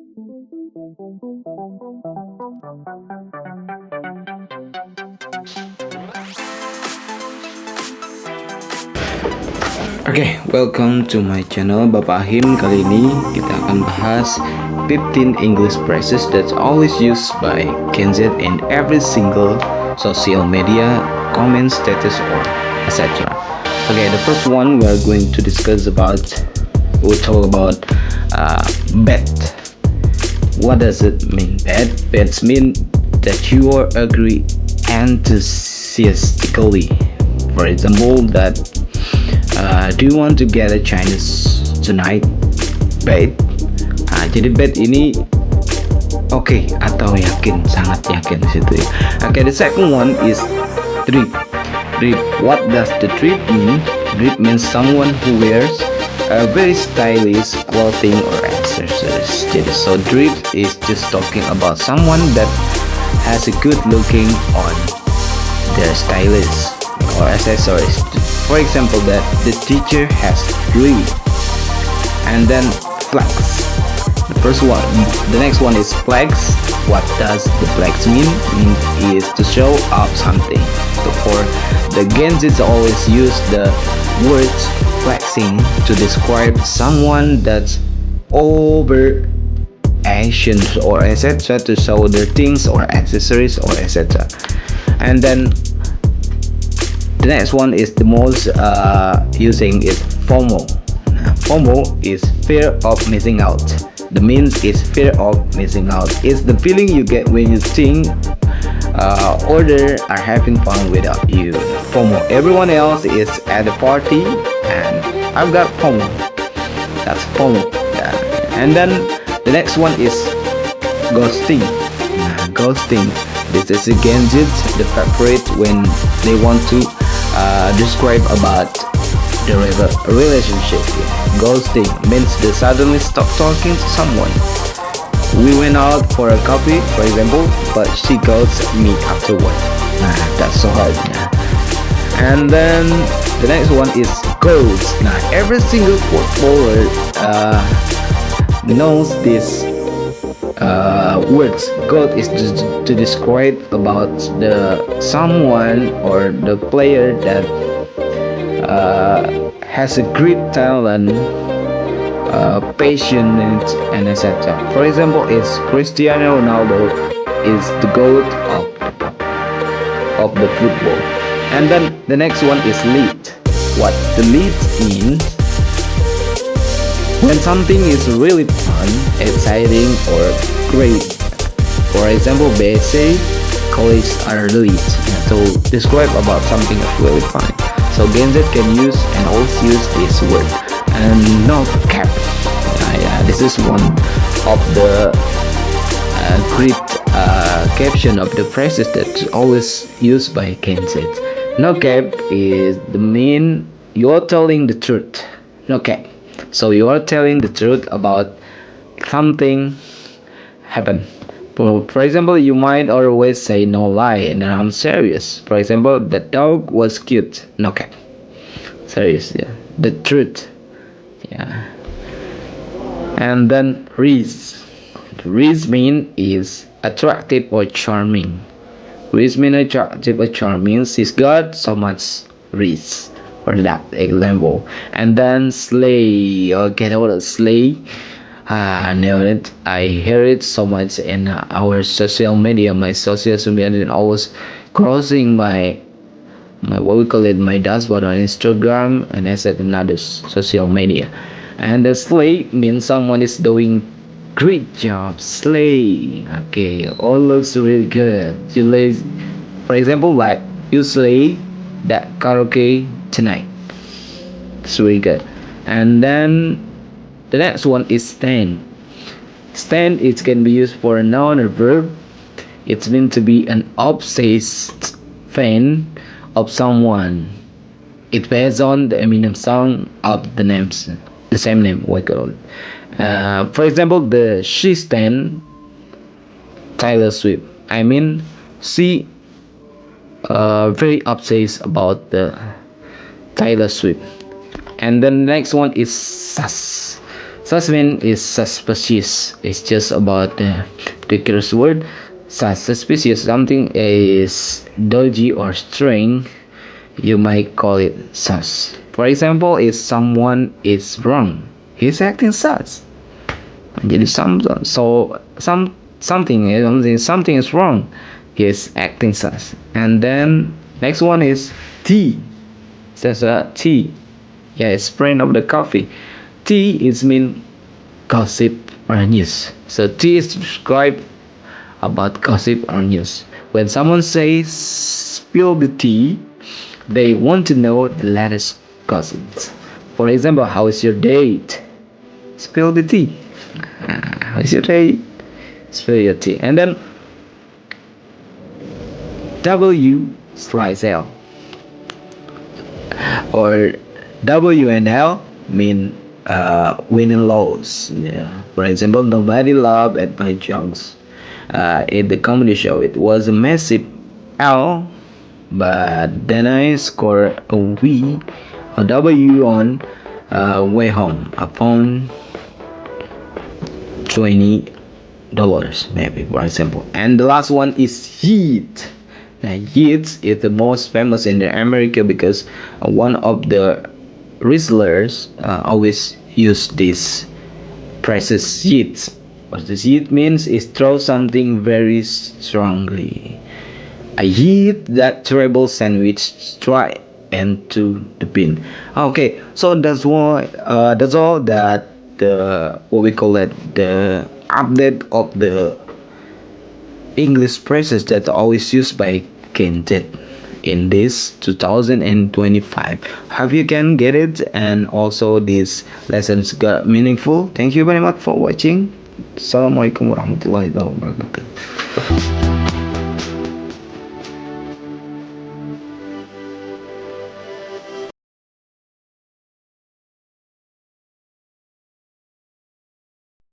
Oke, welcome to my channel Bapak Him. Kali ini kita akan bahas 15 English phrases that's always used by Gen Z in every single social media, comment, status, or etc. Okay, the first one we are going to discuss about, we'll talk about bet. What does it mean? Bets mean that you are agree enthusiastically. For example, that do you want to get a Chinese tonight? Bet. Jadi bet ini oke atau yakin, sangat yakin di situ ya. Okay, the second one is drip. Drip. What does the drip mean? Drip means someone who wears a very stylish clothing or accessories. Jadi so drip is just talking about someone that has a good looking on their stylish or accessories. For example, that the teacher has drip. And then flex. The next one is flex. What does the flex mean? Is to show off something. So for the Gen Z always use the word flexing to describe someone that's over actions or etc. to show their things or accessories or etc. And then the next one is the most using is FOMO. FOMO is fear of missing out. The means is fear of missing out. It's the feeling you get when you think others are having fun without you. FOMO. Everyone else is at the party and I've got FOMO. That's FOMO. And then the next one is ghosting. Ghosting. This is again the favorite when they want to describe about the relationship. Ghosting means they suddenly stop talking to someone. We went out for a coffee, for example, but she ghosts me afterward. That's so hard. And then the next one is goals. Now every single footballer knows this words. God is to describe about the someone or the player that has a great talent, passion, and etc. For example, is Cristiano Ronaldo is the goat of the football. And then the next one is lead. What the lead means? When something is really fun, exciting, or great. For example, BSA colleagues are leads to describe about something that's really fun. So Gen Z can use and also use this word. And no cap. This is one of the great caption of the phrases that's always used by Gen Z. No cap is the mean you're telling the truth. No cap. So you are telling the truth about something happen. For example, you might always say no lie and I'm serious. For example, the dog was cute. No cap. Serious, yeah. The truth. Yeah. And then Riz. Riz mean is attractive or charming. Riz mean attractive or charming. She's got so much Riz. For that example. And then slay. Okay, what is slay? I know it. I hear it so much in our social media. My social media and always crossing my what we call it, my dashboard on Instagram and as another social media. And the slay means someone is doing great job. Slay. Okay, all looks really good. You lay, for example, like you slay that karaoke tonight. It's really good. And then the next one is stand. Stand it can be used for a noun or verb. It's meant to be an obsessed fan of someone. It based on the Eminem song of the names, the same name. What call it? For example, the she stand Taylor Swift. I mean, she very obsessed about the Taylor Swift. And then the next one is sus. Suspend is suspicious. It's just about the curse word. Suspicious. Something is dodgy or strange. You might call it sus. For example, if someone is wrong, he's acting sus. Jadi something is wrong. He's acting sus. And then next one is tea. Says tea. Yeah, it's brand of the coffee. Tea is mean gossip or news. So tea is describe about gossip or news. When someone says spill the tea, they want to know the latest gossips. For example, how is your date? Spill the tea. How is your date? Spill your tea. And then W slice L or W and L mean win and lose. Yeah. For example, nobody laughed at my jokes. At the comedy show, it was a massive L, but then I scored a W on way home. I found $20 maybe, for example. And the last one is heat. Now, heat is the most famous in America because one of the wrestlers always use this phrases heat. What the heat means is throw something very strongly. I hit that terrible sandwich straight into the bin. Okay, so that's why that's all that the what we call it the update of the English phrases that are always used by Kentet in this 2025. Hope you can get it and also these lessons got meaningful. Thank you very much for watching. Assalamualaikum warahmatullahi wabarakatuh.